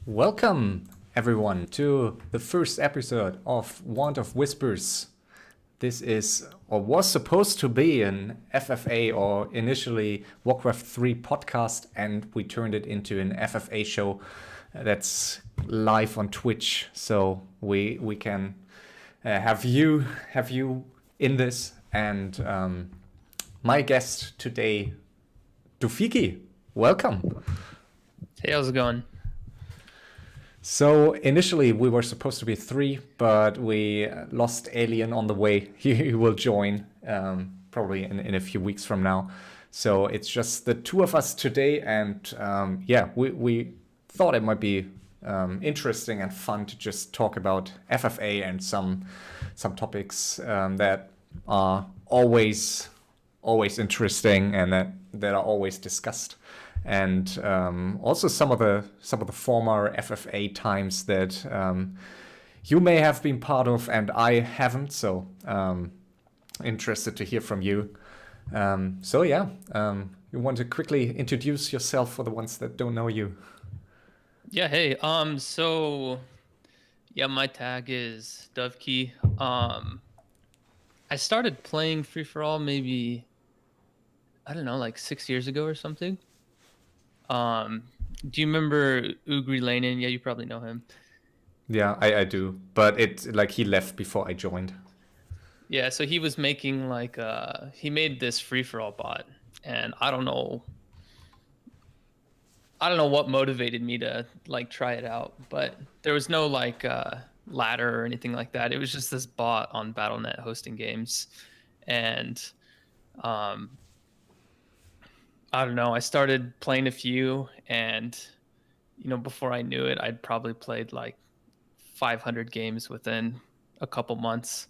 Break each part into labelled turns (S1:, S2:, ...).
S1: Welcome, everyone, to the first episode of Wand of Whispers. This is, or was supposed to be, an FFA or initially Warcraft 3 podcast, and we turned it into an FFA show that's live on Twitch. So we can have you in this. And my guest today, Dovekie, welcome.
S2: Hey, how's it going?
S1: So initially we were supposed to be three, but we lost Alien on the way. He will join probably in a few weeks from now. So it's just the two of us today, and we thought it might be interesting and fun to just talk about FFA and some topics that are always interesting and that are always discussed. And also some of the former FFA times that you may have been part of and I haven't. So interested to hear from you. You want to quickly introduce yourself for the ones that don't know you?
S2: Yeah, hey. My tag is Dovekie. I started playing free for all maybe, I don't know, like 6 years ago or something. Do you remember Ugri Lanin? Yeah, you probably know him.
S1: Yeah, I do. But he left before I joined.
S2: Yeah, so he was making he made this free for all bot, and I don't know what motivated me to try it out, but there was no ladder or anything like that. It was just this bot on Battle.net hosting games, and I don't know. I started playing a few, and before I knew it, I'd probably played like 500 games within a couple months.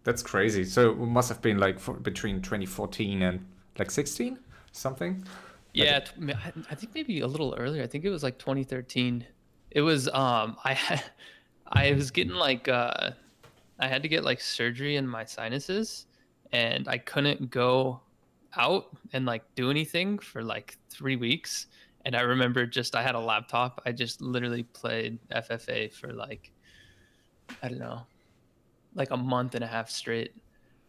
S1: That's crazy. So it must have been between 2014 and 16, something.
S2: Yeah, I think maybe a little earlier. I think it was like 2013. It was I was getting I had to get surgery in my sinuses, and I couldn't go out and do anything for 3 weeks. And I remember I had a laptop. I just literally played FFA for I don't know, a month and a half straight,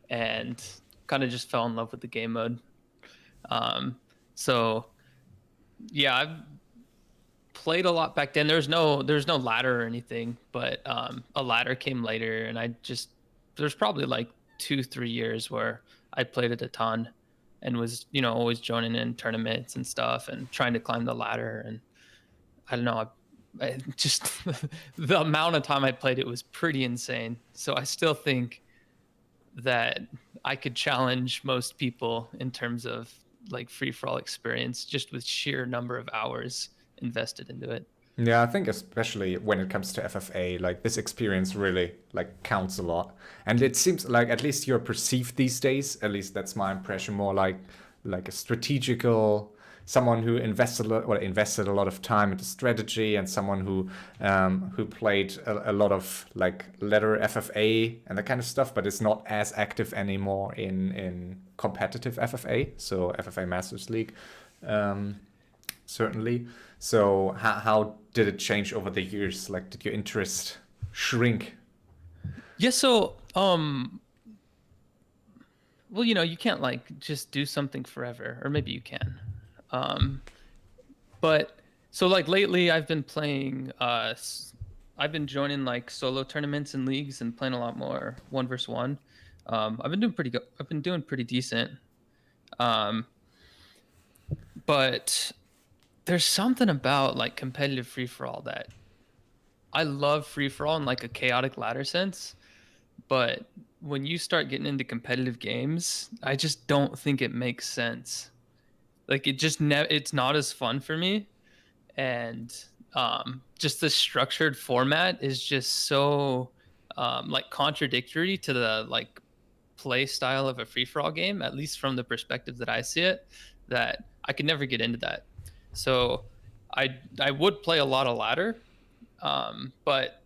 S2: and kind of just fell in love with the game mode. So yeah, I've played a lot back then. There's no ladder or anything, but a ladder came later, and there's probably 2-3 years where I played it a ton and was always joining in tournaments and stuff and trying to climb the ladder. And I don't know, I just the amount of time I played it was pretty insane. So I still think that I could challenge most people in terms of free-for-all experience, just with sheer number of hours invested into it.
S1: Yeah, I think especially when it comes to FFA, this experience really counts a lot. And it seems at least you're perceived these days, at least that's my impression, more like a strategical, someone who invested a lot of time into strategy, and someone who played a lot of ladder FFA and that kind of stuff, but is not as active anymore in competitive FFA, so FFA Masters League, certainly. So how did it change over the years? Did your interest shrink?
S2: Yeah, so well, you can't just do something forever, or maybe you can. But so lately I've been playing I've been joining solo tournaments and leagues and playing a lot more 1v1. I've been doing pretty good. I've been doing pretty decent. But there's something about competitive free-for-all that I love. Free-for-all in a chaotic ladder sense, but when you start getting into competitive games, I just don't think it makes sense. It's not as fun for me, and just the structured format is just so contradictory to the play style of a free-for-all game, at least from the perspective that I see it, that I could never get into that. So I would play a lot of ladder, but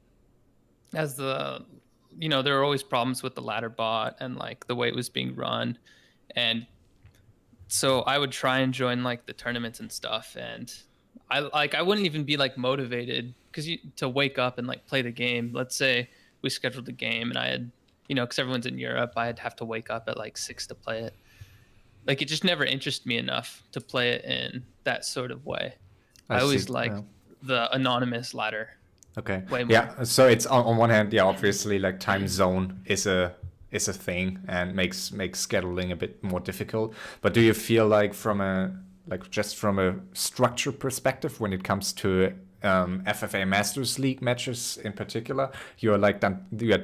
S2: as there are always problems with the ladder bot and the way it was being run, and so I would try and join the tournaments and stuff, and I wouldn't even be like motivated because you to wake up and like play the game. Let's say we scheduled the game and I had, because everyone's in Europe, I'd have to wake up at like 6 to play it. Like it just never interested me enough to play it in that sort of way.
S1: I
S2: I
S1: see.
S2: always like the anonymous ladder
S1: Okay.
S2: way more.
S1: Yeah. So it's on one hand, yeah, obviously like time zone is a thing and makes scheduling a bit more difficult. But do you feel like just from a structure perspective, when it comes to FFA Masters League matches in particular, you're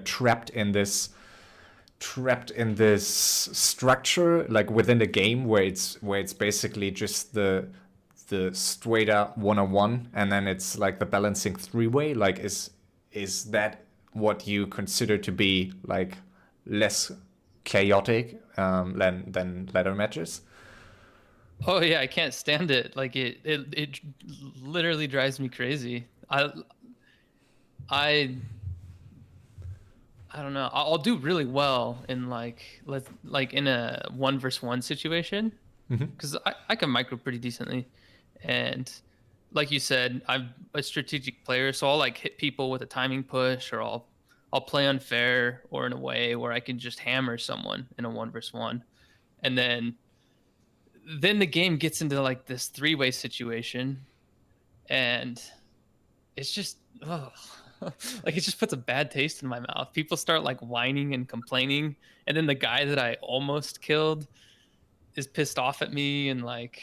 S1: trapped in this structure like within the game where it's basically just the straight up 1-on-1 and then it's like the balancing three-way, like is that what you consider to be like less chaotic than ladder matches?
S2: Oh yeah, I can't stand it. Like it literally drives me crazy. I I don't know. I'll do really well in like in a 1 versus 1 situation because I can micro pretty decently, and like you said, I'm a strategic player, so I'll like hit people with a timing push, or I'll play unfair or in a way where I can just hammer someone in a 1 versus 1, and then the game gets into like this 3-way situation, and it's just ugh. Like it just puts a bad taste in my mouth. People start like whining and complaining, and then the guy that I almost killed is pissed off at me and like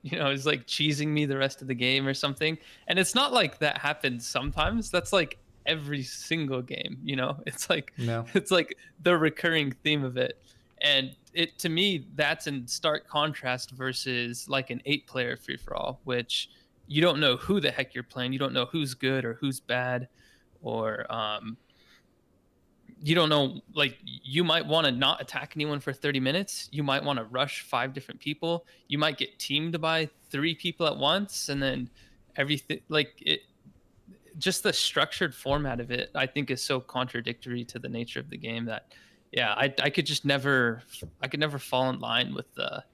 S2: is like cheesing me the rest of the game or something. And it's not like that happens sometimes. That's like every single game. It's like
S1: No.
S2: it's like the recurring theme of it. And it to me that's in stark contrast versus like an 8-player free for all, which you don't know who the heck you're playing. You don't know who's good or who's bad, or you don't know. Like you might want to not attack anyone for 30 minutes. You might want to rush 5 different people. You might get teamed by 3 people at once, and then everything like it. Just the structured format of it, I think, is so contradictory to the nature of the game that, yeah, I could just never, I could never fall in line with the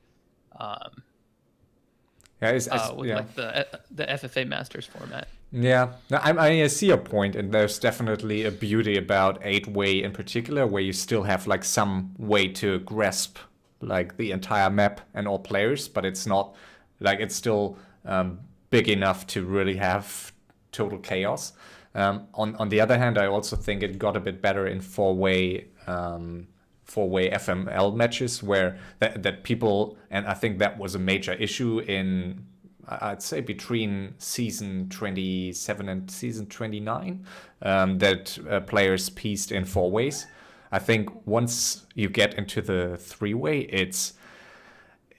S1: Yeah,
S2: with
S1: yeah.
S2: like the FFA Masters format.
S1: Yeah, no, I see your point, and there's definitely a beauty about 8-way in particular, where you still have like some way to grasp like the entire map and all players, but it's not like it's still big enough to really have total chaos. On the other hand, I also think it got a bit better in 4-way FML matches where that people, and I think that was a major issue in, I'd say, between season 27 and season 29, that players pieced in 4-ways. I think once you get into the 3-way,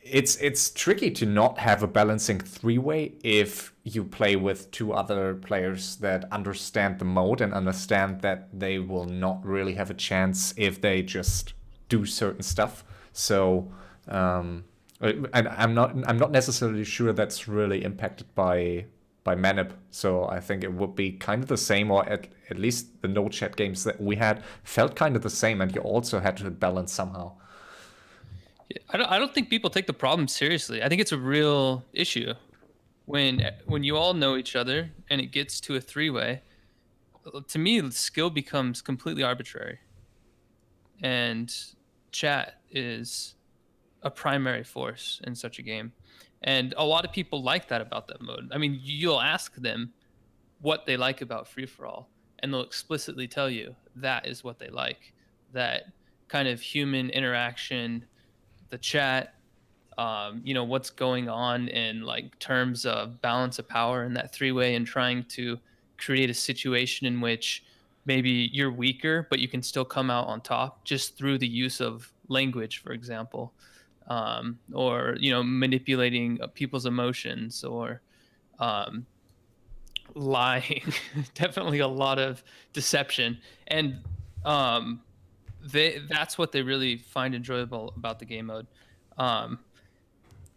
S1: it's tricky to not have a balancing 3-way if you play with 2 other players that understand the mode and understand that they will not really have a chance if they just do certain stuff. So and I'm not necessarily sure that's really impacted by Manip. So I think it would be kind of the same, or at least the no chat games that we had felt kind of the same, and you also had to balance somehow.
S2: I don't think people take the problem seriously. I think it's a real issue when you all know each other and it gets to a 3-way. To me, skill becomes completely arbitrary, and chat is a primary force in such a game. And a lot of people like that about that mode. I mean, you'll ask them what they like about free for all, and they'll explicitly tell you that is what they like. That kind of human interaction, the chat, what's going on in like terms of balance of power in that 3-way, and trying to create a situation in which maybe you're weaker, but you can still come out on top just through the use of language, for example, or manipulating people's emotions, or lying. Definitely a lot of deception, and that's what they really find enjoyable about the game mode.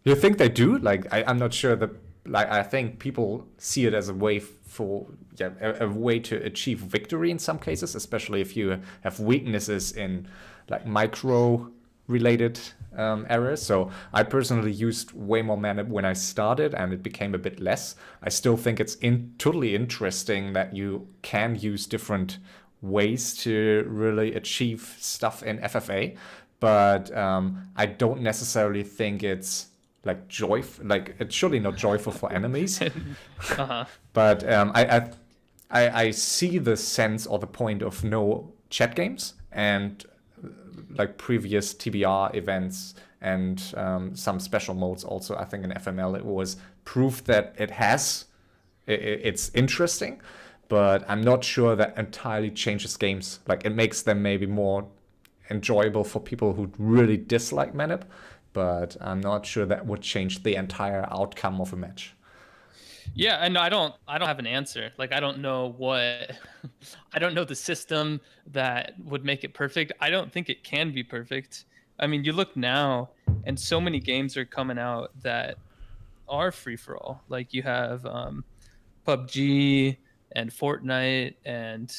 S1: You think they do? Like, I'm not sure that. Like, I think people see it as a way a way to achieve victory in some cases, especially if you have weaknesses in like micro related era. So I personally used way more mana when I started, and it became a bit less. I still think it's totally interesting that you can use different ways to really achieve stuff in FFA, but I don't necessarily think it's like like it's surely not joyful for enemies.
S2: Uh-huh.
S1: But I see the sense or the point of no chat games and like previous TBR events and some special modes also. I think in FML it was proof that it's interesting, but I'm not sure that entirely changes games. Like it makes them maybe more enjoyable for people who really dislike Manip, but I'm not sure that would change the entire outcome of a match.
S2: Yeah, and I don't have an answer. Like I don't know what I don't know the system that would make it perfect. I don't think it can be perfect. I mean, you look now and so many games are coming out that are free for all. Like you have PUBG and Fortnite and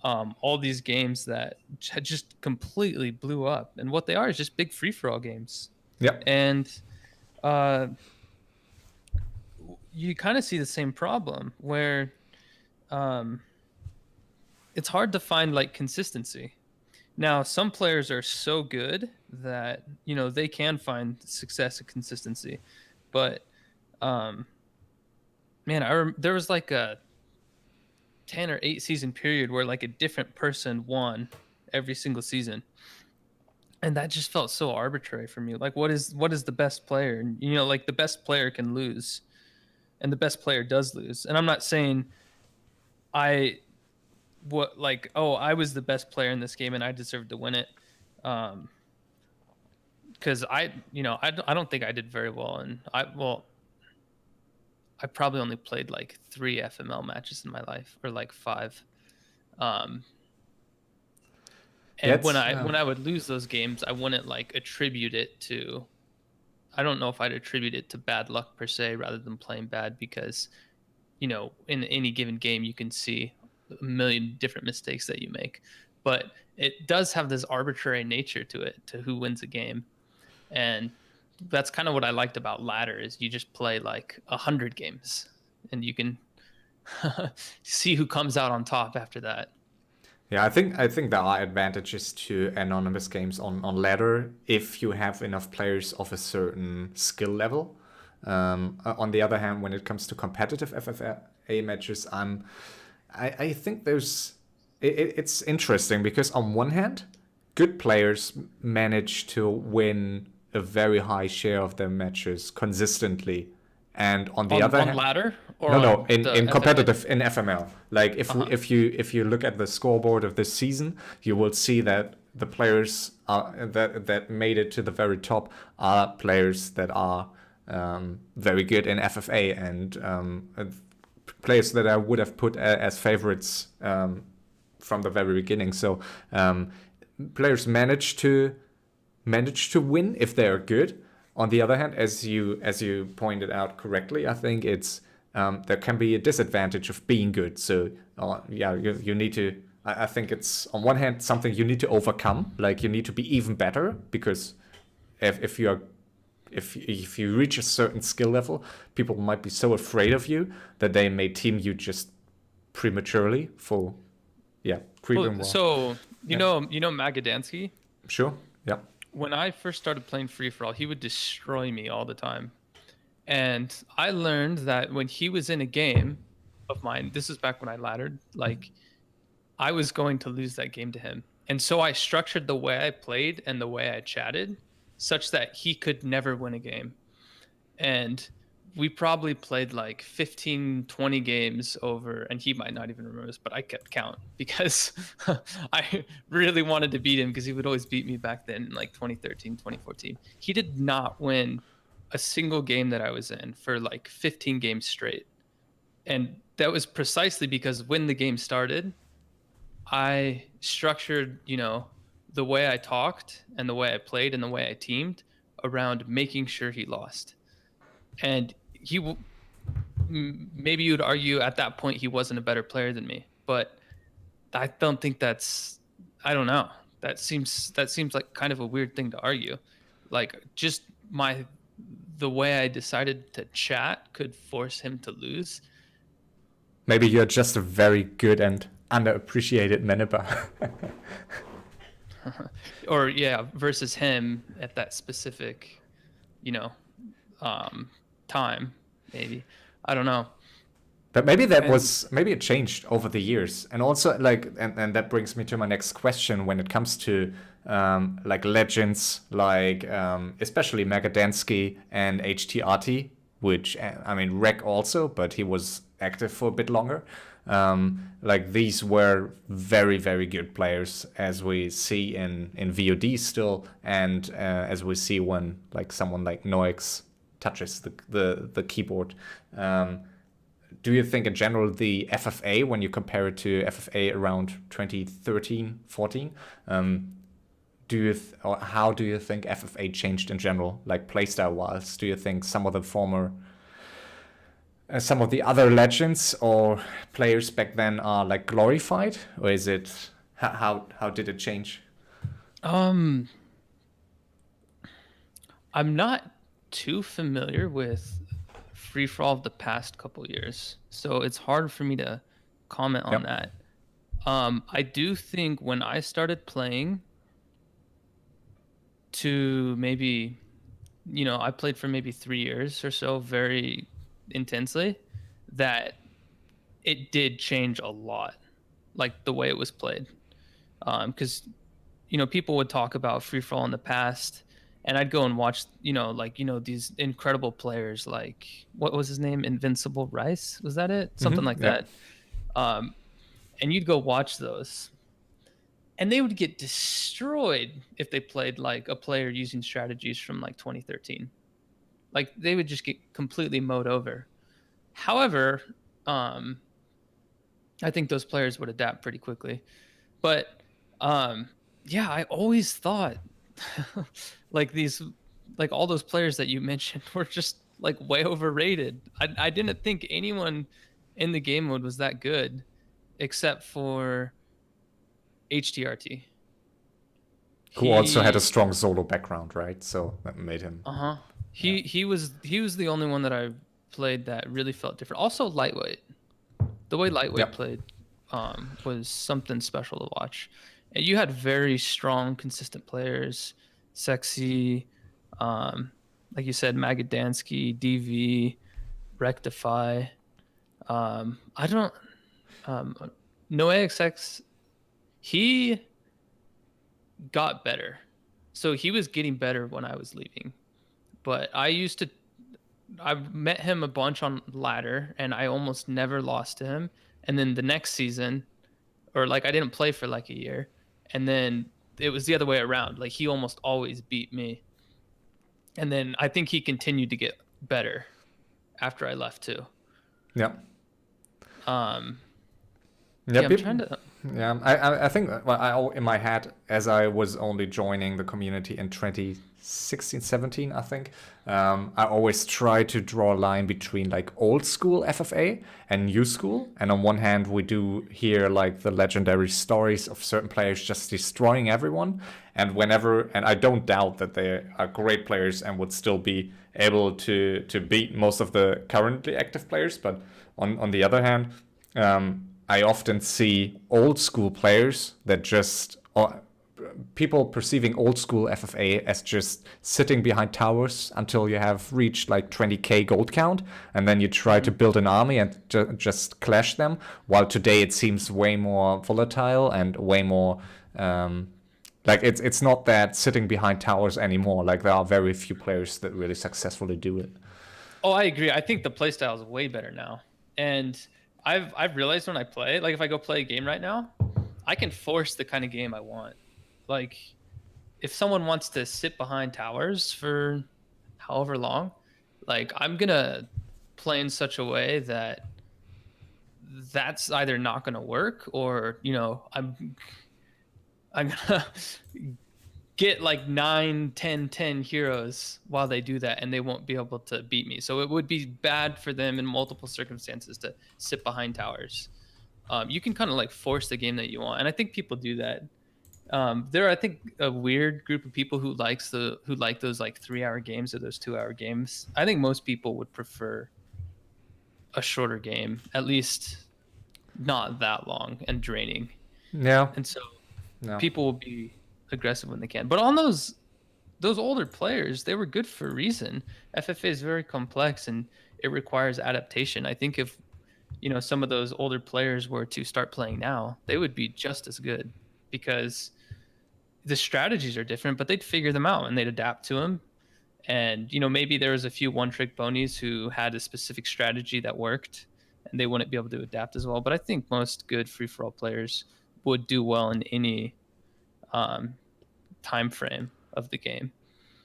S2: all these games that just completely blew up. And what they are is just big free for all games.
S1: Yeah.
S2: And uh you kind of see the same problem where um, it's hard to find like consistency. Now, some players are so good that they can find success and consistency, but um, man, there was like a 10 or 8 season period where like a different person won every single season, and that just felt so arbitrary for me. Like, what is the best player? And like the best player can lose, and the best player does lose. And I'm not saying I I was the best player in this game and I deserved to win it, because I don't think I did very well, and I probably only played like 3 FML matches in my life, or like 5. um and when I would lose those games, I wouldn't like attribute it to, I don't know if I'd attribute it to bad luck per se, rather than playing bad, because in any given game you can see a million different mistakes that you make, but it does have this arbitrary nature to it, to who wins a game. And that's kind of what I liked about ladder, is you just play like 100 games and you can see who comes out on top after that.
S1: Yeah, I think there are advantages to anonymous games on ladder if you have enough players of a certain skill level. On the other hand, when it comes to competitive FFA matches, I think it's interesting because on one hand, good players manage to win a very high share of their matches consistently, and on the other
S2: On
S1: hand,
S2: ladder or
S1: no,
S2: on
S1: in
S2: the FFA?
S1: competitive in FML. Like
S2: Uh-huh.
S1: if you look at the scoreboard of this season, you will see that the players that made it to the very top are players that are very good in FFA, and players that I would have put as favorites from the very beginning. So players manage to win if they are good. On the other hand, as you pointed out correctly, I think it's there can be a disadvantage of being good. So yeah, you need to. I think it's on one hand something you need to overcome. Like you need to be even better, because if you are if you reach a certain skill level, people might be so afraid of you that they may team you just prematurely for creeping
S2: Well,
S1: wall.
S2: so
S1: Yeah.
S2: Magadansky.
S1: Sure. Yeah.
S2: When I first started playing free for all, he would destroy me all the time. And I learned that when he was in a game of mine, this is back when I laddered, like I was going to lose that game to him. And so I structured the way I played and the way I chatted such that he could never win a game. And we probably played like 15, 20 games over, and he might not even remember this, but I kept count because I really wanted to beat him, because he would always beat me back then in like 2013, 2014. He did not win a single game that I was in for like 15 games straight. And that was precisely because when the game started, I structured, the way I talked and the way I played and the way I teamed around making sure he lost. And maybe you'd argue at that point he wasn't a better player than me, but I don't think I don't know. That seems like kind of a weird thing to argue. Like just the way I decided to chat could force him to lose.
S1: Maybe you're just a very good and underappreciated manipper.
S2: Or yeah, versus him at that specific, you know, time, maybe. I don't know.
S1: But maybe
S2: And
S1: maybe it changed over the years. And also, like, and that brings me to my next question when it comes to like legends, like especially Magadansky and HTRT, which, I mean, Rek also, but he was active for a bit longer. Like, these were very, very good players, as we see in VOD still, and as we see when, like, someone like Noix touches the keyboard. Do you think in general the FFA, when you compare it to FFA around 2013, 14, or how do you think FFA changed in general, like playstyle wise? Do you think some of the some of the other legends or players back then are like glorified, or is it how did it change?
S2: um I'm not too familiar with free for all of the past couple years, so it's hard for me to comment on
S1: Yep.
S2: that. I do think when I started playing to maybe, I played for maybe 3 years or so very intensely, that it did change a lot, like the way it was played. Because people would talk about free for all in the past, and I'd go and watch, like these incredible players, like what was his name, Invincible Rice, was that it? Something like
S1: Yeah.
S2: that. Um, and you'd go watch those, and they would get destroyed if they played like a player using strategies from like 2013. Like they would just get completely mowed over. However, um, I think those players would adapt pretty quickly. But yeah, I always thought like like all those players that you mentioned were just like way overrated. I didn't think anyone in the game mode was that good except for HTRT.
S1: Who also had a
S2: He
S1: strong solo background, right? So that made him.
S2: uh-huh.
S1: Yeah.
S2: He was the only one that I played that really felt different. Also lightweight. The way lightweight
S1: Yep.
S2: played was something special to watch. And you had very strong, consistent players, sexy, like you said, Magadansky, DV, Rectify. I don't No AXX. He got better, so he was getting better when I was leaving. But I met him a bunch on ladder, and I almost never lost to him. And then the next season, or like I didn't play for like a year, and then it was the other way around. Like he almost always beat me, and then I think he continued to get better after I left too.
S1: Yeah.
S2: Um,
S1: Yeah.
S2: yeah, I'm trying to.
S1: Yeah, I think, well, in my head, as I was only joining the community in 2016, 17, I think, I always try to draw a line between like old school FFA and new school. And on one hand, we do hear like the legendary stories of certain players just destroying everyone. And I don't doubt that they are great players and would still be able to beat most of the currently active players. But on the other hand, I often see old school players that just, or people perceiving old school FFA as just sitting behind towers until you have reached like 20k gold count, and then you try to build an army and just clash them. While today it seems way more volatile and way more like it's not that sitting behind towers anymore. Like there are very few players that really successfully do it.
S2: Oh, I agree. I think the playstyle is way better now, and I've realized when I play, like if I go play a game right now, I can force the kind of game I want. Like if someone wants to sit behind towers for however long, like I'm gonna play in such a way that that's either not gonna work, or I'm gonna get like 9, 10, 10 heroes while they do that, and they won't be able to beat me. So it would be bad for them in multiple circumstances to sit behind towers. You can kind of like force the game that you want, and I think people do that. There are, I think, a weird group of people who like those like 3-hour games or those 2-hour games. I think most people would prefer a shorter game, at least not that long and draining.
S1: Yeah.
S2: And so
S1: No.
S2: people will be aggressive when they can. But on those older players, they were good for a reason. FFA is very complex and it requires adaptation. I think if some of those older players were to start playing now, they would be just as good because the strategies are different, but they'd figure them out and they'd adapt to them. And maybe there was a few one-trick ponies who had a specific strategy that worked, and they wouldn't be able to adapt as well. But I think most good free-for-all players would do well in any time frame of the game.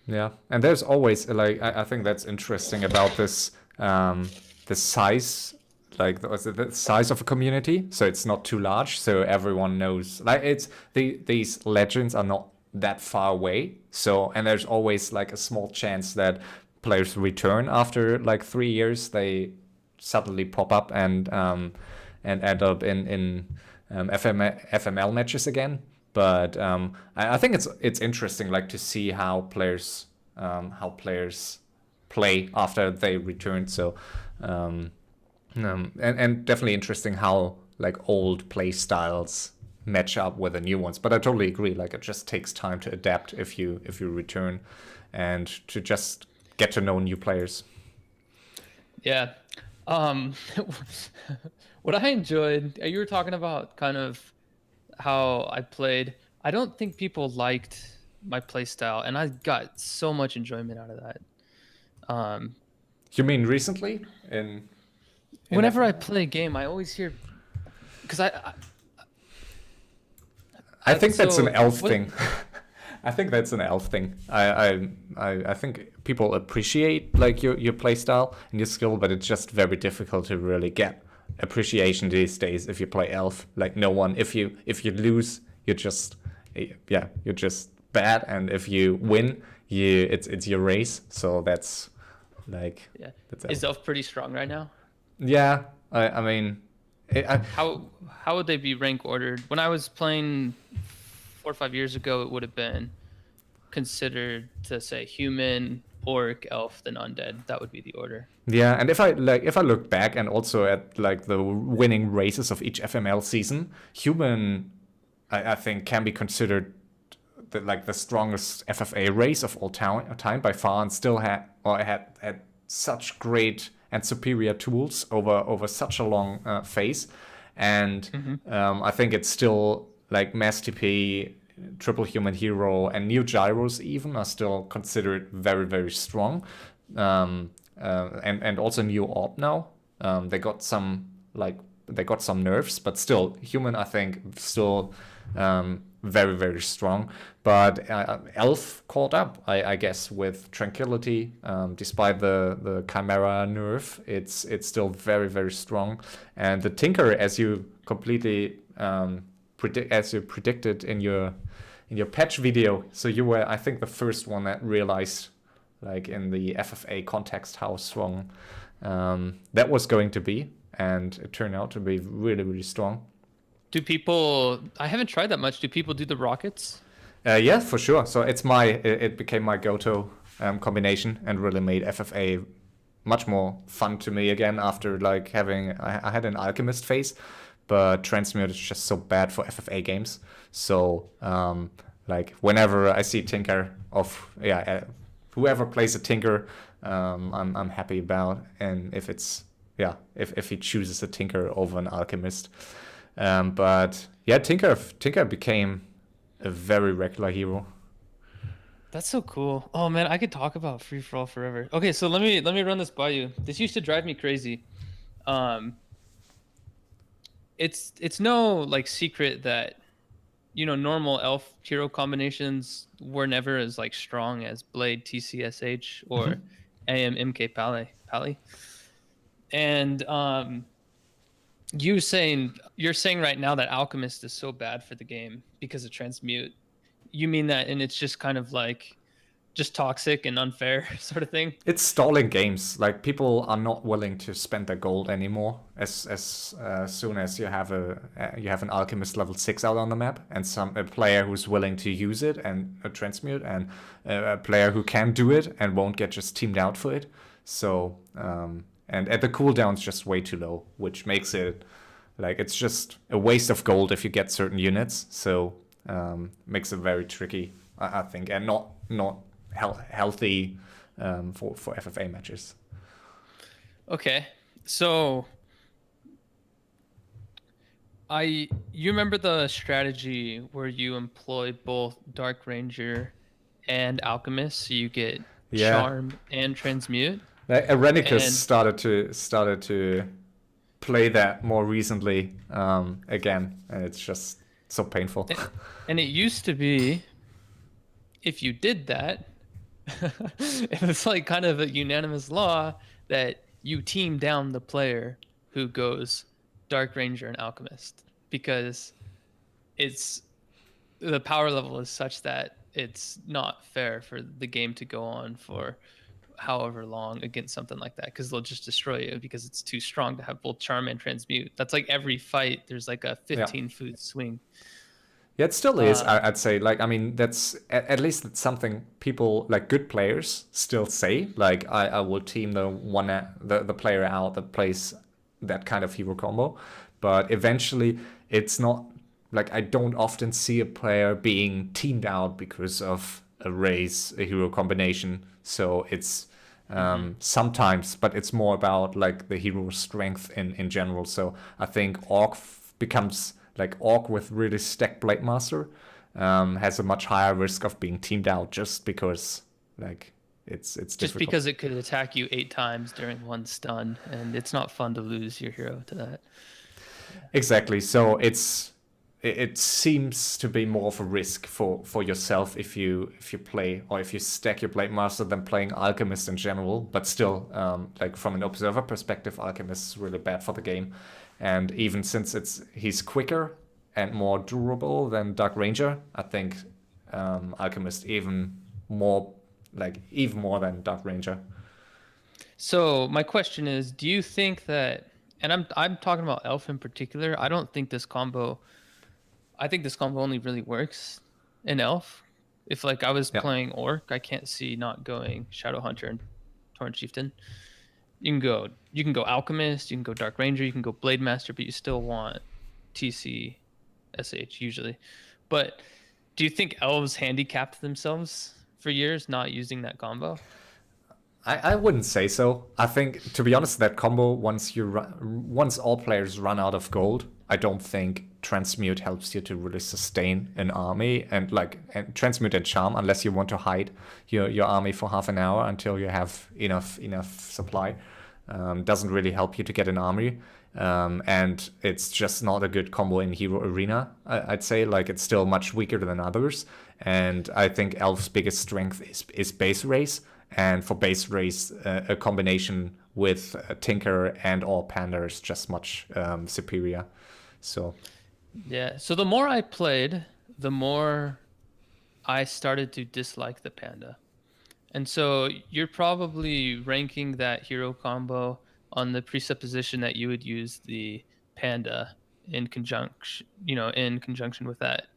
S1: Yeah, and there's always like I think that's interesting about this the size, like the size of a community. So it's not too large, so everyone knows. Like these legends are not that far away. So and there's always like a small chance that players return after like 3 years. They suddenly pop up and end up in FML matches again. But I think it's interesting, like to see how players play after they return. So and definitely interesting how like old play styles match up with the new ones. But I totally agree. Like it just takes time to adapt if you return, and to just get to know new players.
S2: Yeah. What I enjoyed, you were talking about kind of how I played. I don't think people liked my play style, and I got so much enjoyment out of that.
S1: You mean recently in
S2: Whenever I play a game, I always hear because
S1: I think that's an elf
S2: what-
S1: thing. I think that's an elf thing. I think people appreciate like your play style and your skill, but it's just very difficult to really get appreciation these days if you play elf. Like no one, if you lose, you're just bad, and if you win, it's your race. So that's like
S2: yeah.
S1: that's
S2: Is Elf pretty strong right now?
S1: yeah. I mean,
S2: How would they be rank ordered? When I was playing 4 or 5 years ago, it would have been considered to say human, orc, elf, then undead. That would be the order.
S1: yeah, and if I look back and also at like the winning races of each FML season, human I think can be considered the strongest FFA race of all time by far, and still had such great and superior tools over such a long phase. And I think it's still like Mass TP, Triple Human Hero, and New Gyros even are still considered very, very strong. And also New Orb now. They got some nerfs, but still Human I think still very, very strong. But Elf caught up, I guess, with Tranquility. Despite the Chimera nerf, it's still very, very strong. And the Tinker, as you completely predicted in your patch video, so you were, I think, the first one that realized, like in the FFA context, how strong that was going to be, and it turned out to be really, really strong.
S2: Do people? I haven't tried that much. Do people do the rockets?
S1: Yeah, for sure. So it became my go-to combination, and really made FFA much more fun to me again after like I had an alchemist phase, but transmute is just so bad for FFA games. So like whenever I see Tinker whoever plays a Tinker, I'm happy about, and if he chooses a Tinker over an alchemist. But yeah, Tinker became a very regular hero.
S2: That's so cool. Oh man, I could talk about free for all forever. Okay, so let me run this by you. This used to drive me crazy. It's no like secret that normal elf hero combinations were never as like strong as Blade TCSH or AM MK Pally. And you're saying right now that Alchemist is so bad for the game because of transmute. You mean that, and it's just kind of like just toxic and unfair sort of thing.
S1: It's stalling games. Like people are not willing to spend their gold anymore. As soon as you have an alchemist level 6 out on the map, and a player who's willing to use it and transmute, and a player who can do it and won't get just teamed out for it. So and at the cooldown's just way too low, which makes it like it's just a waste of gold if you get certain units. So makes it very tricky, I think, and not healthy for FFA matches.
S2: Okay, so you remember the strategy where you employ both Dark Ranger and Alchemist, so you get Charm and Transmute?
S1: Like Irenicus started to play that more recently again, and it's just so painful.
S2: And it used to be, if you did that, it was like kind of a unanimous law that you team down the player who goes Dark Ranger and Alchemist, because the power level is such that it's not fair for the game to go on for however long against something like that, because they'll just destroy you because it's too strong to have both Charm and Transmute. That's like every fight there's like a 15 food swing.
S1: Yeah, it still is. I'd say, like, I mean, that's at least it's something people, like good players, still say. Like, I will team the player out that plays that kind of hero combo, but eventually it's not like I don't often see a player being teamed out because of a hero combination. So it's sometimes, but it's more about like the hero strength in general. So I think Orc becomes like Orc with really stacked Blade Master has a much higher risk of being teamed out just because like it's
S2: just
S1: difficult.
S2: Because it could attack you 8 times during one stun, and it's not fun to lose your hero to that.
S1: Exactly. So it seems to be more of a risk for yourself if you play, or if you stack your Blade Master than playing Alchemist in general. But still, like from an observer perspective, Alchemist is really bad for the game. And even since he's quicker and more durable than Dark Ranger, I think Alchemist even more than Dark Ranger.
S2: So my question is, do you think that, and I'm talking about Elf in particular, I think this combo only really works in Elf. If like I was playing Orc, I can't see not going Shadow Hunter and Torrent Chieftain. You can go Alchemist, you can go Dark Ranger, you can go Blade Master, but you still want TC SH usually. But do you think Elves handicapped themselves for years not using that combo?
S1: I wouldn't say so. I think, to be honest, that combo, once all players run out of gold, I don't think Transmute helps you to really sustain an army, and Transmute and Charm, unless you want to hide your army for half an hour until you have enough supply, doesn't really help you to get an army. And it's just not a good combo in Hero Arena. I'd say, like, it's still much weaker than others. And I think Elf's biggest strength is base race. And for base race, a combination with Tinker and or Panda is just much superior. So
S2: yeah. So the more I played, the more I started to dislike the Panda. And so you're probably ranking that hero combo on the presupposition that you would use the Panda in conjunction with that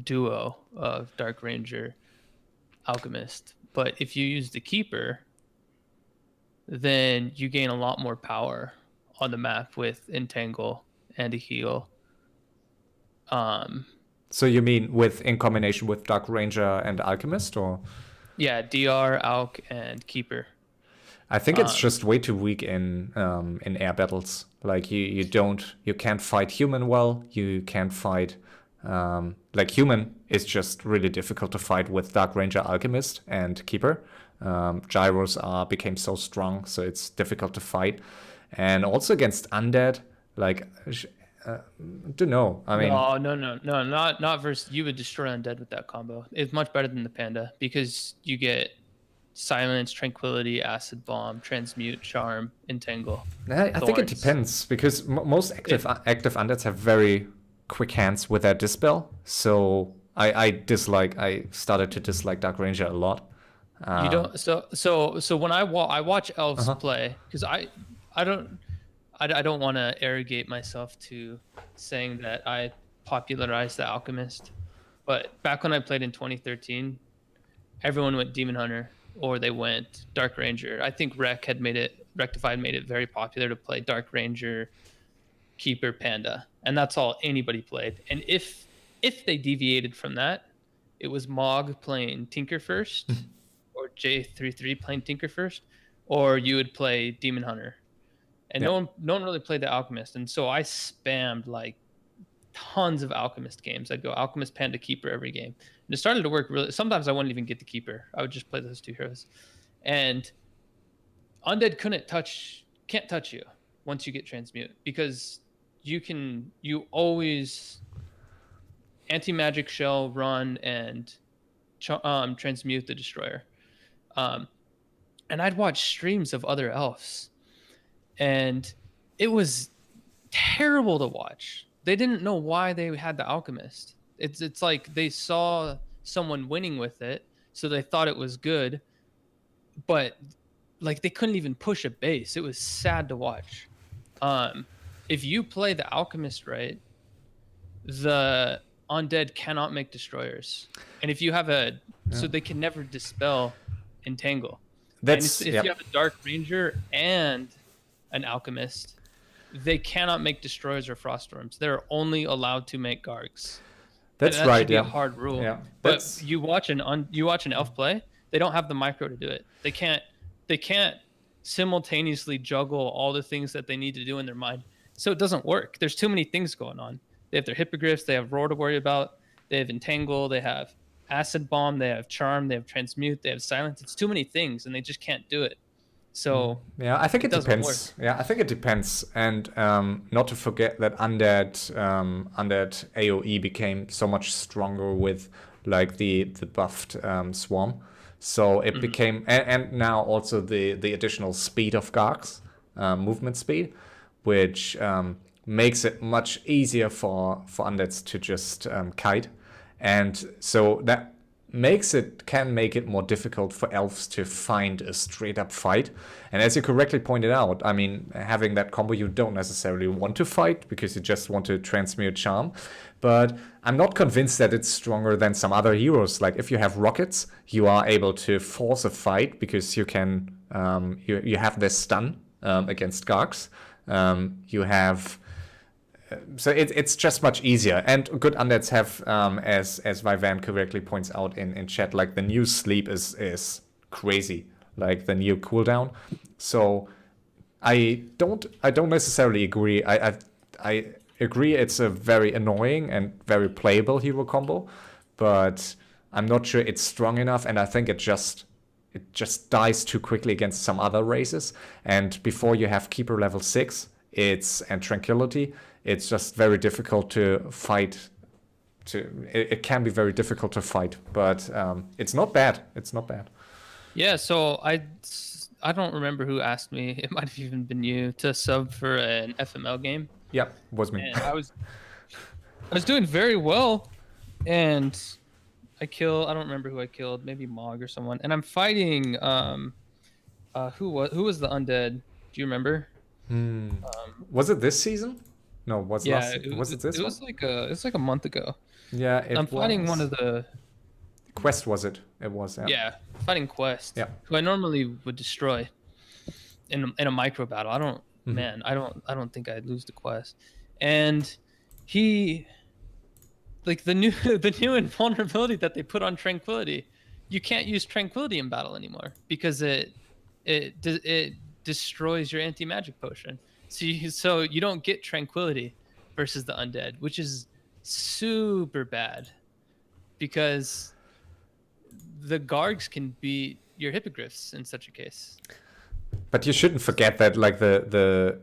S2: duo of Dark Ranger, Alchemist. But if you use the Keeper, then you gain a lot more power on the map with Entangle and a heal.
S1: So you mean in combination with Dark Ranger and Alchemist, or?
S2: Yeah, DR, Alch, and Keeper.
S1: I think it's just way too weak in air battles. Like you can't fight human well. You can't fight human is just really difficult to fight with Dark Ranger, Alchemist, and Keeper. Gyros became so strong, so it's difficult to fight. And also against undead, don't know. I mean,
S2: no, not versus. You would destroy undead with that combo. It's much better than the Panda because you get Silence, Tranquility, Acid Bomb, Transmute, Charm, Entangle.
S1: I think it depends, because most active undeads have very quick hands with their Dispel. So I started to dislike Dark Ranger a lot.
S2: You don't. So when I watch elves
S1: Uh-huh.
S2: play, because I don't I don't want to arrogate myself to saying that I popularized the alchemist, but back when I played in 2013, everyone went demon hunter or they went dark ranger. I think Rectified made it very popular to play dark ranger, keeper, panda, and that's all anybody played. And if they deviated from that, it was Mog playing tinker first, or J33 playing tinker first, or you would play demon hunter. And
S1: Yeah.
S2: no one really played the alchemist, and so I spammed like tons of alchemist games. I'd go alchemist, panda, keeper every game, and it started to work really. Sometimes I wouldn't even get the keeper. I would just play those two heroes, and undead can't touch you once you get transmute, because you always anti-magic shell, run, and transmute the destroyer. And I'd watch streams of other elves, and it was terrible to watch. They didn't know why they had the alchemist. It's like they saw someone winning with it, so they thought it was good, but like they couldn't even push a base. It was sad to watch. If you play the alchemist right, the undead cannot make destroyers, and if you have so they can never dispel entangle.
S1: That's
S2: And if you have a dark ranger and an alchemist, they cannot make destroyers or frost storms. They're only allowed to make gargs.
S1: That's
S2: that
S1: right.
S2: should be
S1: Yeah.
S2: a hard rule.
S1: Yeah.
S2: But you watch an elf play, they don't have the micro to do it. They can't simultaneously juggle all the things that they need to do in their mind. So it doesn't work. There's too many things going on. They have their hippogriffs, they have roar to worry about, they have entangle, they have acid bomb, they have charm, they have transmute, they have silence. It's too many things, and they just can't do it. So
S1: yeah, I think it
S2: doesn't
S1: depends. Yeah, I think it depends, and not to forget that undead AOE became so much stronger with like the buffed swarm, so it became and now also the additional speed of Gargs, movement speed, which makes it much easier for undeads to just kite, and so that can make it more difficult for elves to find a straight up fight. And as you correctly pointed out, I mean, having that combo, you don't necessarily want to fight because you just want to transmute charm. But I'm not convinced that it's stronger than some other heroes. Like if you have rockets, you are able to force a fight because you can you have this stun against Gargs. You have so it's just much easier, and good undeads have, as Vivan correctly points out in chat, like the new sleep is crazy, like the new cooldown. So I don't necessarily agree. I agree it's a very annoying and very playable hero combo, but I'm not sure it's strong enough, and I think it just dies too quickly against some other races. And before you have keeper level 6, and tranquility, it's just very difficult to fight. It can be very difficult to fight, but it's not bad. It's not bad.
S2: yeah, so I don't remember who asked me. It might have even been you to sub for an FML game.
S1: Yeah, was me.
S2: And I was doing very well, and I don't remember who I killed, maybe Mog or someone. And I'm fighting who was the undead? Do you remember?
S1: Was it this season? No, was
S2: Yeah,
S1: last? Was it this
S2: it
S1: one?
S2: was like a month ago.
S1: Yeah,
S2: I'm fighting one of the
S1: Quest. Was it? It was. Yeah.
S2: fighting Quest,
S1: Yeah.
S2: who I normally would destroy in a micro battle. I don't think I'd lose to Quest. And he, like the new invulnerability that they put on Tranquility, you can't use Tranquility in battle anymore because it destroys your anti-magic potion. So you don't get Tranquility versus the undead, which is super bad because the Gargs can beat your hippogriffs in such a case.
S1: But you shouldn't forget that like the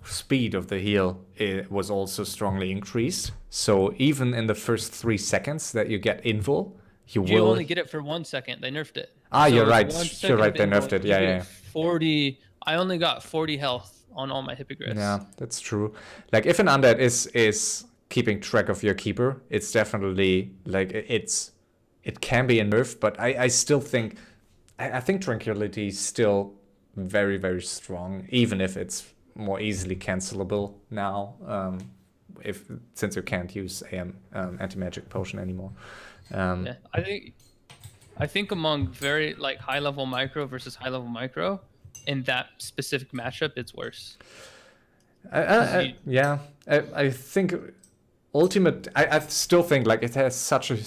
S1: speed of the heal, it was also strongly increased. So even in the first 3 seconds that you get invul, you will
S2: only get it for 1 second. They nerfed it.
S1: You're right.
S2: 1
S1: You're right.
S2: second
S1: They
S2: of
S1: nerfed it.
S2: invul, you
S1: Yeah.
S2: get 40. I only got 40 health on all my hippogriffs.
S1: Yeah, that's true. Like if an undead is keeping track of your keeper, it's definitely like it's it can be a nerf, but I still think I think Tranquility is still very, very strong, even if it's more easily cancelable now. If since you can't use anti-magic potion anymore.
S2: Yeah, I think among very like high level micro versus high level micro, in that specific matchup, it's worse.
S1: Yeah, I think ultimate. I still think like it has such a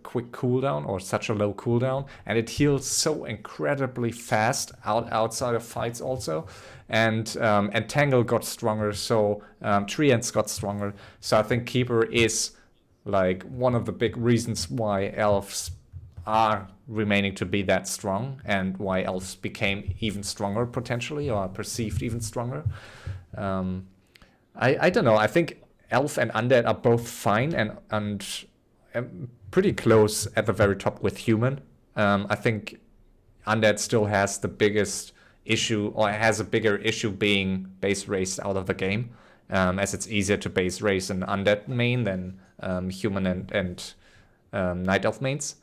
S1: quick cooldown or such a low cooldown, and it heals so incredibly fast outside of fights also, and Tangle got stronger, so Treants got stronger. So I think Keeper is like one of the big reasons why elves are remaining to be that strong, and why elves became even stronger potentially, or perceived even stronger. I don't know. I think elf and undead are both fine and pretty close at the very top with human. I think undead still has the biggest issue, or has a bigger issue being base raced out of the game, as it's easier to base race an undead main than human and night elf mains.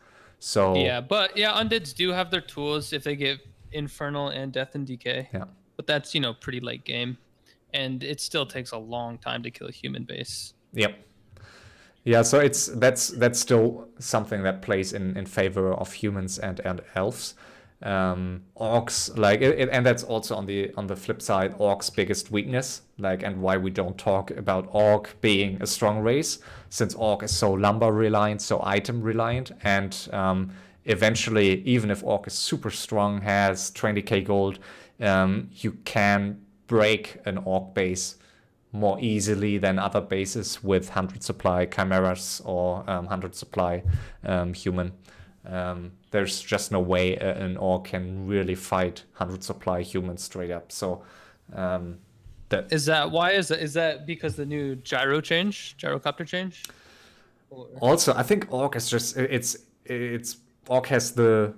S1: So
S2: yeah, but yeah, undeads do have their tools if they get infernal and death and decay.
S1: yeah.
S2: But that's pretty late game, and it still takes a long time to kill a human base.
S1: Yep. Yeah, so that's still something that plays in favor of humans and elves. Orcs, like and that's also on the flip side, orcs' biggest weakness, like, and why we don't talk about orc being a strong race, since orc is so lumber reliant, so item reliant, and eventually, even if orc is super strong, has 20k gold, you can break an orc base more easily than other bases with 100 supply chimeras or 100 supply human. There's just no way an orc can really fight 100 supply humans straight up. So
S2: Is that because the new gyrocopter change? Or...
S1: Also, I think orc is just orc has the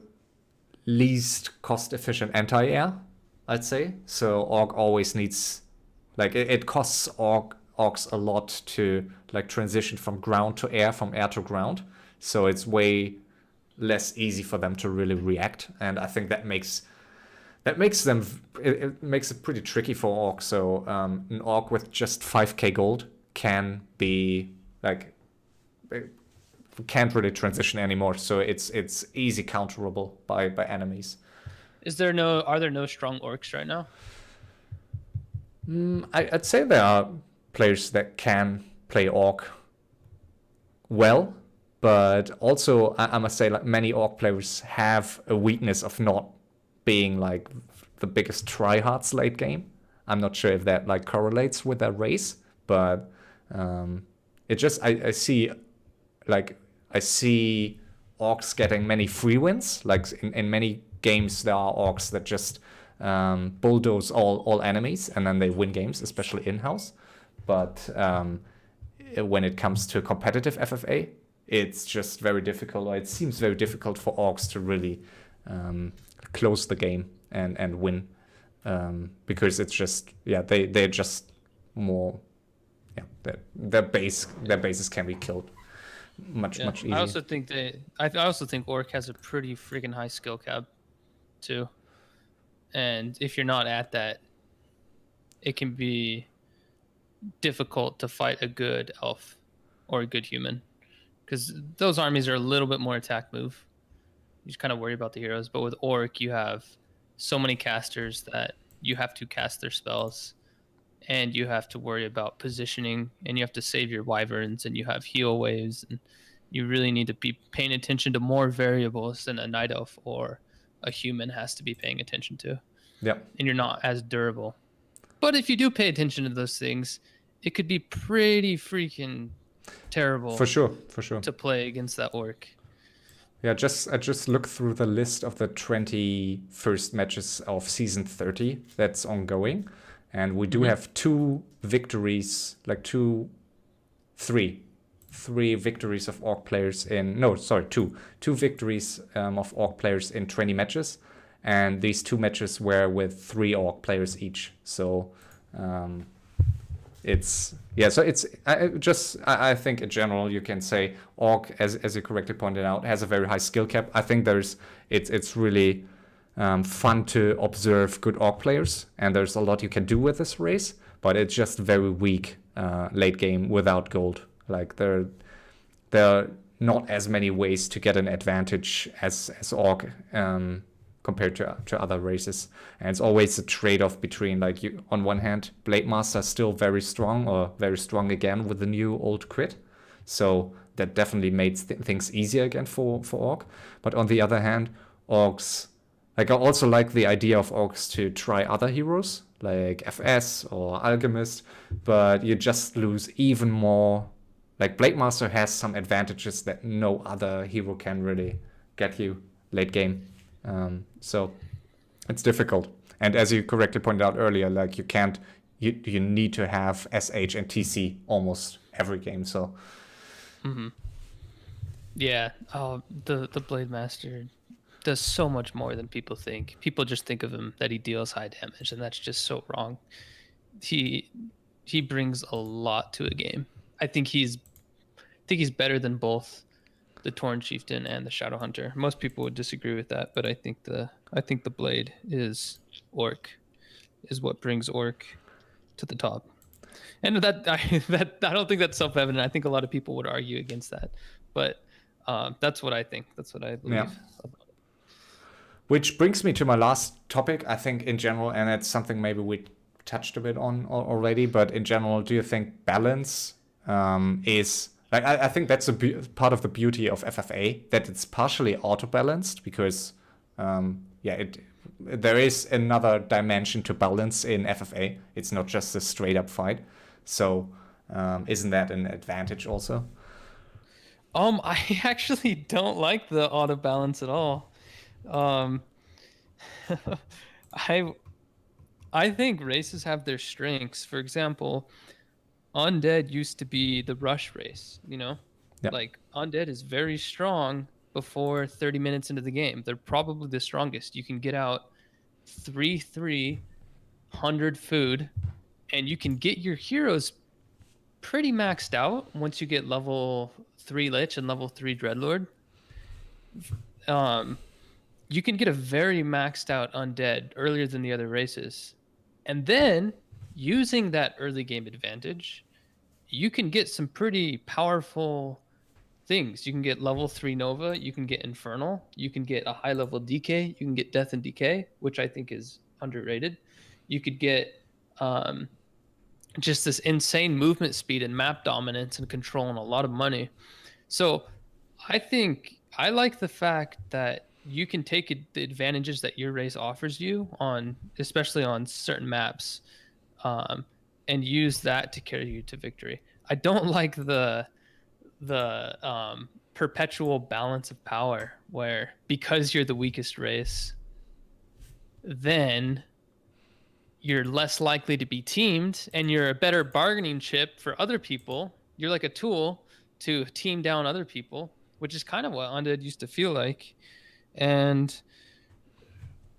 S1: least cost efficient anti-air, I'd say. So orc always needs, like, it costs orcs a lot to like transition from ground to air, from air to ground. So it's way less easy for them to really react, and I think that makes them it makes it pretty tricky for orcs. So an orc with just 5k gold can be like, can't really transition anymore. So it's easy counterable by enemies.
S2: Are there no strong orcs right now?
S1: I'd say there are players that can play orc well, but also I must say, like, many orc players have a weakness of not being like the biggest tryhards late game. I'm not sure if that like correlates with their race, but it just I see orcs getting many free wins. Like in many games, there are orcs that just bulldoze all enemies, and then they win games, especially in-house. But when it comes to competitive FFA, it's just very difficult, or it seems very difficult for orcs to really close the game and win, because it's just, they're just more, their bases can be killed much easier.
S2: I also think orc has a pretty freaking high skill cap too, and if you're not at that, it can be difficult to fight a good elf or a good human, because those armies are a little bit more attack move. You just kind of worry about the heroes, but with orc you have so many casters that you have to cast their spells, and you have to worry about positioning, and you have to save your wyverns, and you have heal waves, and you really need to be paying attention to more variables than a night elf or a human has to be paying attention to.
S1: Yep.
S2: And you're not as durable. But if you do pay attention to those things, it could be pretty freaking terrible.
S1: For sure.
S2: To play against that orc.
S1: Yeah, I just looked through the list of the 21st matches of season 30 that's ongoing, and we do have two victories, like three victories of orc players two victories of orc players in 20 matches, and these two matches were with 3 orc players each. So it's yeah. So it's I think in general you can say Orc, as you correctly pointed out, has a very high skill cap. I think it's really fun to observe good Orc players, and there's a lot you can do with this race, but it's just very weak late game without gold. Like there are not as many ways to get an advantage as Orc compared to other races. And it's always a trade-off between, like, you on one hand, Blade Master is still very strong, or very strong again with the new old crit. So that definitely made things easier again for Orc. But on the other hand, Orcs, like, I also like the idea of Orcs to try other heroes, like FS or Alchemist, but you just lose even more. Like, Blade Master has some advantages that no other hero can really get you late game. So it's difficult. And as you correctly pointed out earlier, like, you need to have SH and TC almost every game. So
S2: Yeah. Oh, the Blade Master does so much more than people think. People just think of him that he deals high damage, and that's just so wrong. He brings a lot to a game. I think he's better than both the Torn Chieftain and the Shadow Hunter. Most people would disagree with that, but I think the Blade is what brings Orc to the top. And that I don't think that's self-evident. I think a lot of people would argue against that, but that's what I think. That's what I believe.
S1: Yeah. Which brings me to my last topic, I think, in general, and it's something maybe we touched a bit on already, but in general, do you think balance is... Like, I think that's part of the beauty of FFA, that it's partially auto-balanced, because, there is another dimension to balance in FFA. It's not just a straight-up fight. So, isn't that an advantage also?
S2: I actually don't like the auto balance at all. I think races have their strengths. For example, Undead used to be the rush race,
S1: Yeah.
S2: Like, Undead is very strong before 30 minutes into the game. They're probably the strongest. You can get out 300 food, and you can get your heroes pretty maxed out once you get level 3 Lich and level 3 Dreadlord. You can get a very maxed out Undead earlier than the other races. And then, using that early game advantage, you can get some pretty powerful things. You can get level 3 Nova, you can get Infernal, you can get a high level DK, you can get Death and Decay, which I think is underrated. You could get just this insane movement speed and map dominance and control and a lot of money. So I think I like the fact that you can take the advantages that your race offers you on, especially on certain maps, and use that to carry you to victory. I don't like the perpetual balance of power, where because you're the weakest race, then you're less likely to be teamed, and you're a better bargaining chip for other people. You're like a tool to team down other people, which is kind of what Undead used to feel like. And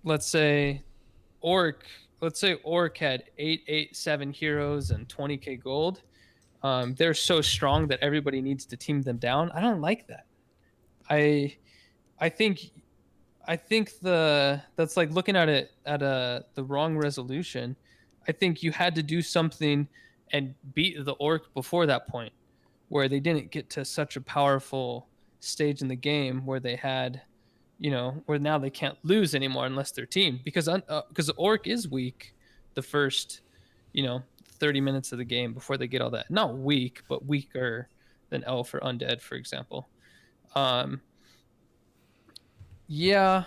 S2: let's say Orc had 887 heroes and 20k gold. They're so strong that everybody needs to team them down. I don't like that. I think that's like looking at it at the wrong resolution. I think you had to do something and beat the Orc before that point, where they didn't get to such a powerful stage in the game where they had, where now they can't lose anymore unless they're teamed, because the Orc is weak the first 30 minutes of the game before they get all that. Not weak, but weaker than Elf or Undead, for example. Yeah,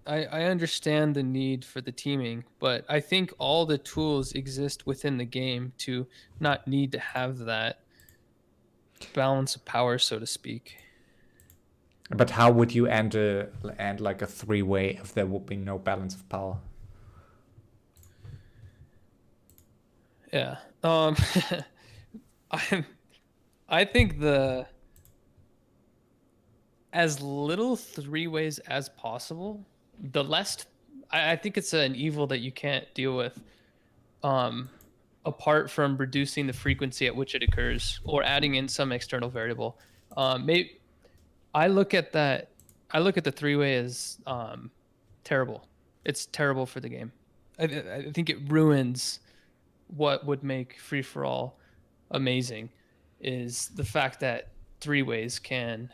S2: I understand the need for the teaming, but I think all the tools exist within the game to not need to have that balance of power, so to speak.
S1: But how would you end like a three-way if there would be no balance of power?
S2: Yeah. I think as little three ways as possible, the less I think it's an evil that you can't deal with. apart from reducing the frequency at which it occurs or adding in some external variable. Maybe I look at that. I look at the three-way as terrible. It's terrible for the game. I think it ruins what would make free for all amazing. Is the fact that three ways can,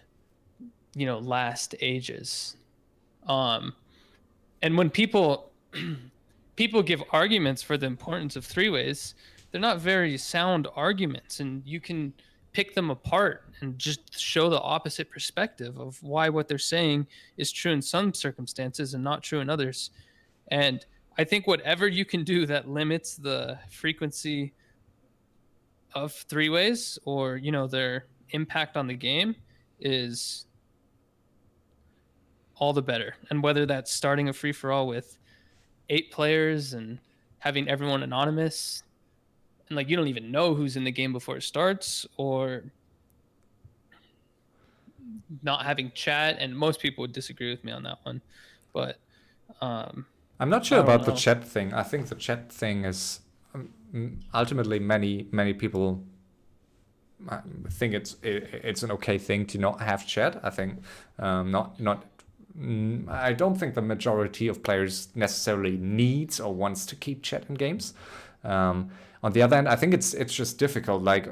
S2: last ages. And when people give arguments for the importance of three ways, they're not very sound arguments, and you can pick them apart and just show the opposite perspective of why what they're saying is true in some circumstances and not true in others. And I think whatever you can do that limits the frequency of three ways or, their impact on the game is all the better. And whether that's starting a free for all with 8 players and having everyone anonymous and like you don't even know who's in the game before it starts, or not having chat, and most people would disagree with me on that one, but
S1: I'm not sure about the chat thing. I think the chat thing is ultimately many people think it's an okay thing to not have chat. I think I don't think the majority of players necessarily needs or wants to keep chat in games. On the other hand, I think it's just difficult. Like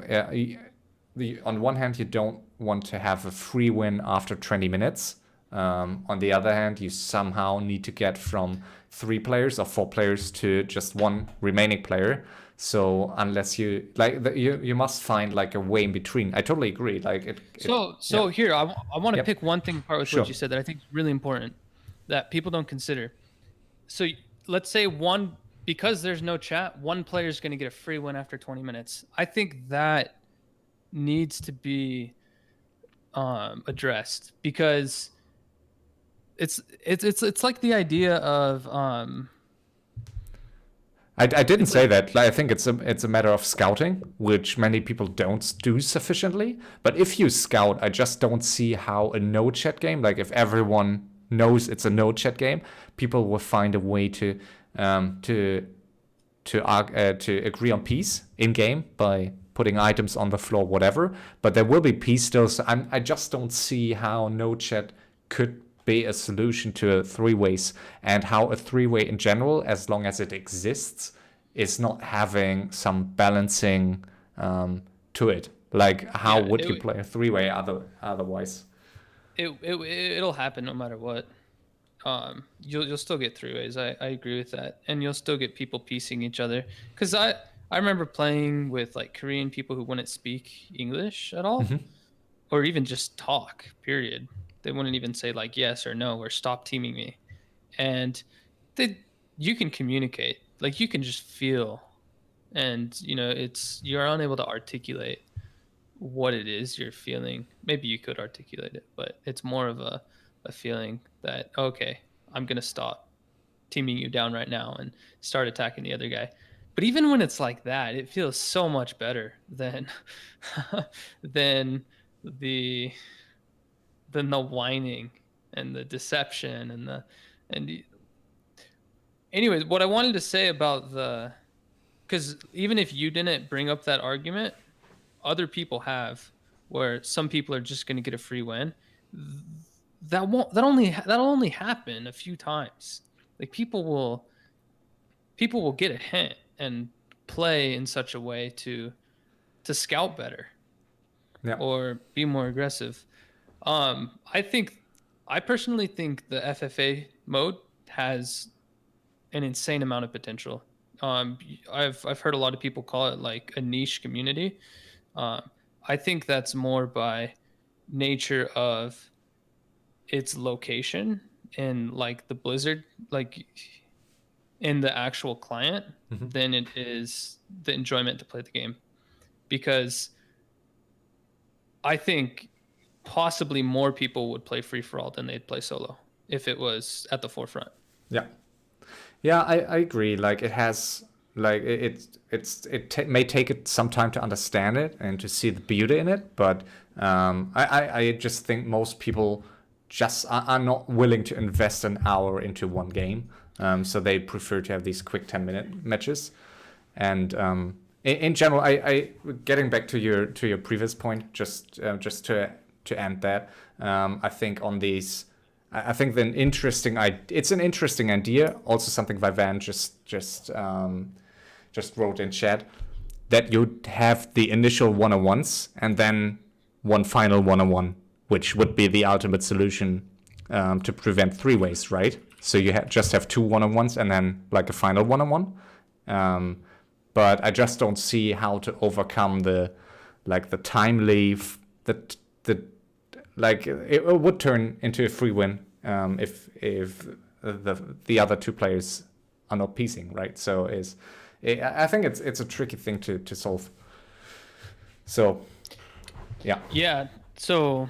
S1: on one hand, you don't want to have a free win after 20 minutes. On the other hand, you somehow need to get from 3 players or 4 players to just 1 remaining player. So unless you you must find like a way in between. I totally agree. Like
S2: here I want to pick one thing apart with
S1: Sure.
S2: what you said that I think is really important that people don't consider. So let's say because there's no chat, 1 player is going to get a free win after 20 minutes. I think that needs to be addressed, because it's like the idea of
S1: I didn't say that. I think it's a matter of scouting, which many people don't do sufficiently. But if you scout, I just don't see how a no chat game, like if everyone knows it's a no chat game, people will find a way to agree on peace in game by putting items on the floor, whatever. But there will be peace still. So I just don't see how no chat could be a solution to a 3-ways, and how a 3-way in general, as long as it exists, is not having some balancing to it. Like how would you play a 3-way otherwise?
S2: It'll happen no matter what. You'll still get 3-ways. I agree with that, and you'll still get people piecing each other. Because I remember playing with like Korean people who wouldn't speak English at all, or even just talk. Period. They wouldn't even say like yes or no or stop teaming me, and you can communicate. Like you can just feel, and you're unable to articulate what it is you're feeling. Maybe you could articulate it, but it's more of a feeling that, okay, I'm gonna stop teaming you down right now and start attacking the other guy. But even when it's like that, it feels so much better than the whining and the deception anyways, what I wanted to say about because even if you didn't bring up that argument, other people have, where some people are just going to get a free win. That'll only happen a few times. Like people will get a hint and play in such a way to scout better, or be more aggressive. I personally think the FFA mode has an insane amount of potential. I've heard a lot of people call it like a niche community. I think that's more by nature of its location in like the Blizzard, like in the actual client, than it is the enjoyment to play the game. Because I think possibly more people would play free for all than they'd play solo if it was at the forefront.
S1: Yeah, I agree. Like it has, like it may take it some time to understand it and to see the beauty in it, but I just think most people just are not willing to invest an hour into one game, so they prefer to have these quick 10-minute matches, and in general, I getting back to your previous point, just to end that, I think on these, I think it's an interesting idea. Also, something Vivan just wrote in chat, that you'd have the initial one-on-ones and then one final one-on-one, which would be the ultimate solution to prevent three-ways, right? So you just have two one-on-ones and then like a final one-on-one. But I just don't see how to overcome the time leave that like it would turn into a free win if the other two players are not piecing, right? So I think it's a tricky thing to solve. So yeah.
S2: Yeah. So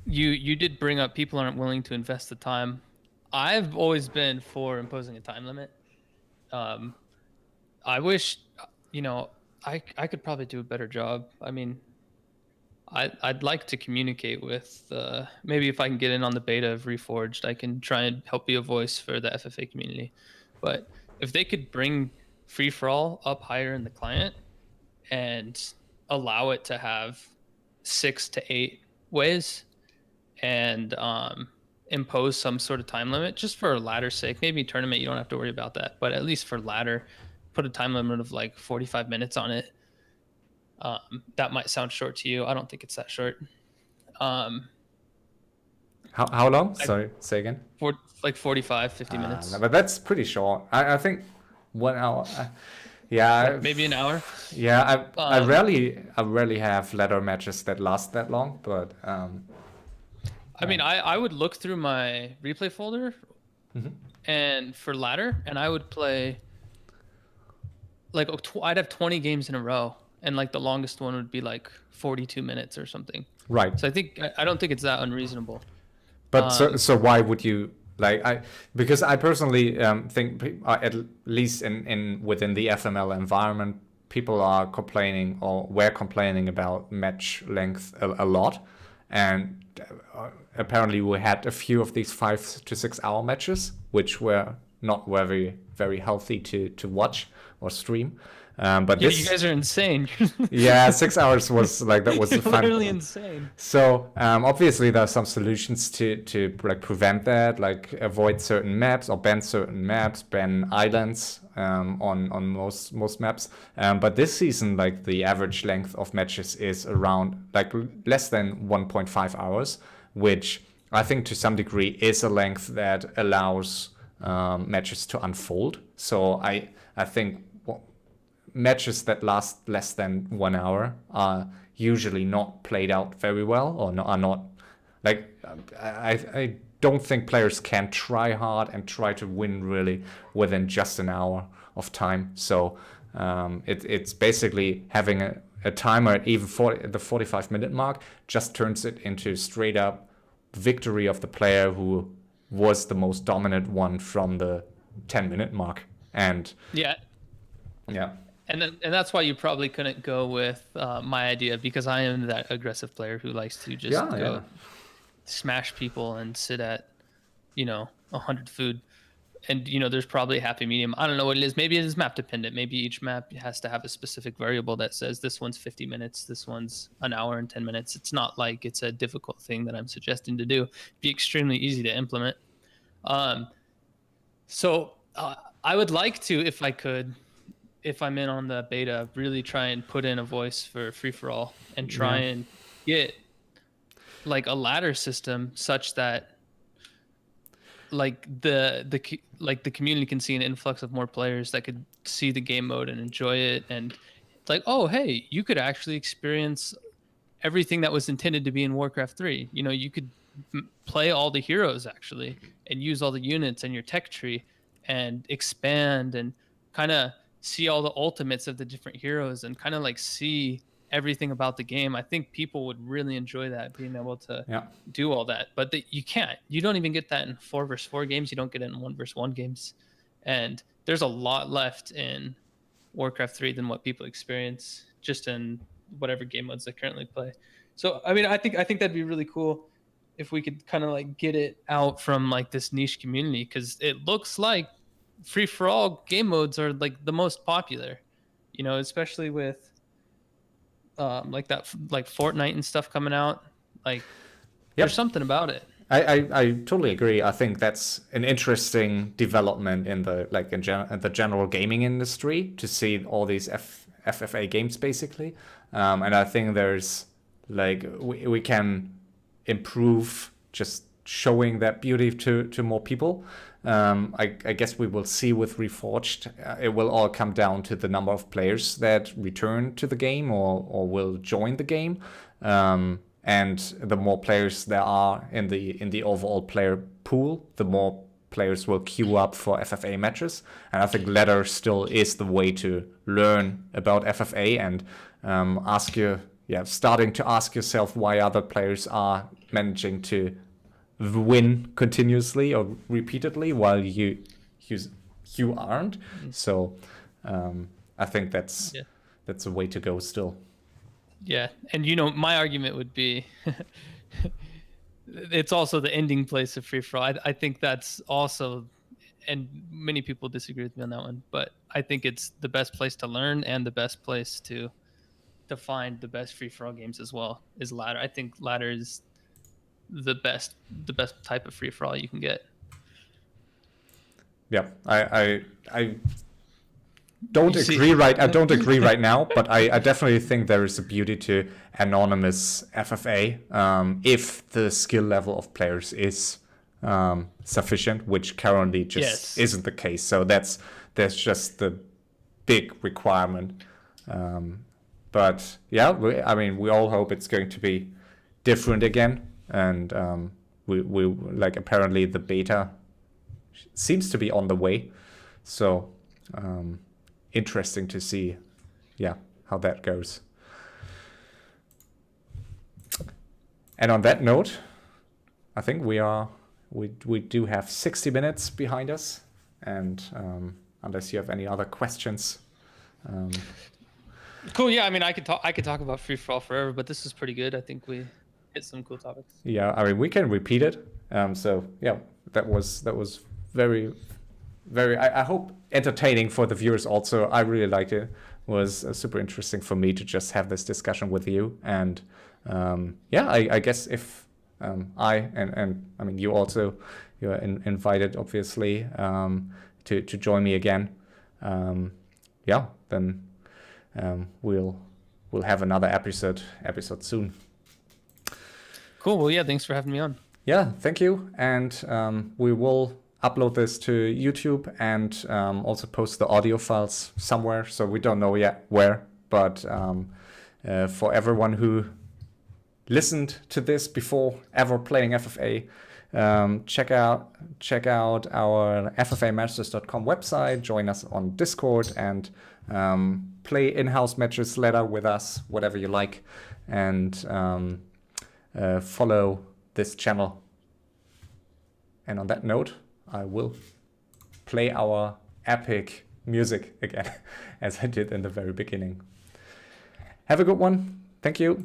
S2: you did bring up people aren't willing to invest the time. I've always been for imposing a time limit. I wish, I could probably do a better job. I mean, I'd like to communicate with, maybe if I can get in on the beta of Reforged, I can try and help be a voice for the FFA community. But if they could bring free for all up higher in the client and allow it to have 6 to 8 ways and impose some sort of time limit just for ladder's sake. Maybe tournament, you don't have to worry about that, but at least for ladder, put a time limit of like 45 minutes on it. That might sound short to you. I don't think it's that short.
S1: How long? Sorry, say again.
S2: For like 45, 50 minutes.
S1: No, but that's pretty short. I think 1 hour. Yeah,
S2: maybe an hour.
S1: Yeah, I rarely have ladder matches that last that long, but
S2: I mean, I would look through my replay folder, and for ladder, and I would play like I'd have 20 games in a row, and like the longest one would be like 42 minutes or something.
S1: Right.
S2: So I don't think it's that unreasonable.
S1: But so why would you because I personally think at least within the FML environment, people are complaining or were complaining about match length a lot, and apparently we had a few of these 5 to 6 hour matches, which were not very very healthy to watch or stream. But
S2: you guys are insane.
S1: Yeah, 6 hours was that was the fun.
S2: Literally insane.
S1: So obviously there are some solutions to like prevent that, like avoid certain maps or ban certain maps, ban islands on most maps. But this season, like the average length of matches is around like less than 1.5 hours, which I think to some degree is a length that allows matches to unfold. So I think matches that last less than 1 hour are usually not played out very well, or are not like I don't think players can try hard and try to win really within just an hour of time. So it's basically having a timer at even the 45-minute mark just turns it into straight up victory of the player who was the most dominant one from the 10-minute mark. And
S2: yeah. And that's why you probably couldn't go with my idea, because I am that aggressive player who likes to just go smash people and sit at 100 food. And there's probably a happy medium. I don't know what it is. Maybe it is map dependent. Maybe each map has to have a specific variable that says this one's 50 minutes, this one's an hour and 10 minutes. It's not like it's a difficult thing that I'm suggesting to do. It'd be extremely easy to implement. So I would like to, if I could, if I'm in on the beta, really try and put in a voice for free for all and try and get like a ladder system such that like the community can see an influx of more players that could see the game mode and enjoy it. And it's like, oh, hey, you could actually experience everything that was intended to be in Warcraft 3. You could play all the heroes actually and use all the units and your tech tree and expand and kind of see all the ultimates of the different heroes and kind of like see everything about the game. I think people would really enjoy that, being able to do all that. But you don't even get that in 4 versus 4 games. You don't get it in 1 versus 1 games. And there's a lot left in Warcraft 3 than what people experience just in whatever game modes they currently play. So, I mean, I think that'd be really cool if we could kind of like get it out from like this niche community, because it looks like free for all game modes are like the most popular, you know, especially with like that, like Fortnite and stuff coming out. Like, there's
S1: Yep.
S2: something about it.
S1: I totally agree. I think that's an interesting development in the in the general gaming industry to see all these FFA games basically, and I think there's like we can improve just showing that beauty to more people. I guess we will see with Reforged. It will all come down to the number of players that return to the game or will join the game. And the more players there are in the overall player pool, the more players will queue up for FFA matches. And I think ladder still is the way to learn about FFA and starting to ask yourself why other players are managing to win continuously or repeatedly while you aren't. So I think that's a way to go still.
S2: Yeah, and you know, my argument would be it's also the ending place of free for all. I think that's also, and many people disagree with me on that one, but I think it's the best place to learn and the best place to find the best free for all games as well is ladder. I think ladder is the best type of free for all you can get.
S1: Yeah, I don't agree right now, but I definitely think there is a beauty to anonymous FFA if the skill level of players is sufficient, which currently just isn't the case. So there's just the big requirement. But yeah, we all hope it's going to be different again, and we like apparently the beta seems to be on the way. So. Interesting to see, how that goes. And on that note, I think we do have 60 minutes behind us, and unless you have any other questions.
S2: Cool. Yeah, I mean, I could talk about free for all forever, but this is pretty good. I think we hit some cool topics.
S1: Yeah, I mean, we can repeat it. So yeah, that was very. I hope entertaining for the viewers also. I really liked it. It was super interesting for me to just have this discussion with you. And I guess if I mean you also, you're invited obviously to join me again. Then we'll have another episode soon.
S2: Cool. Well, yeah, thanks for having me on.
S1: Yeah, thank you. And we will upload this to YouTube and also post the audio files somewhere. So we don't know yet where, but for everyone who listened to this before ever playing FFA, check out our ffamasters.com website, join us on Discord, and play in-house matches ladder with us, whatever you like, and follow this channel. And on that note, I will play our epic music again, as I did in the very beginning. Have a good one. Thank you.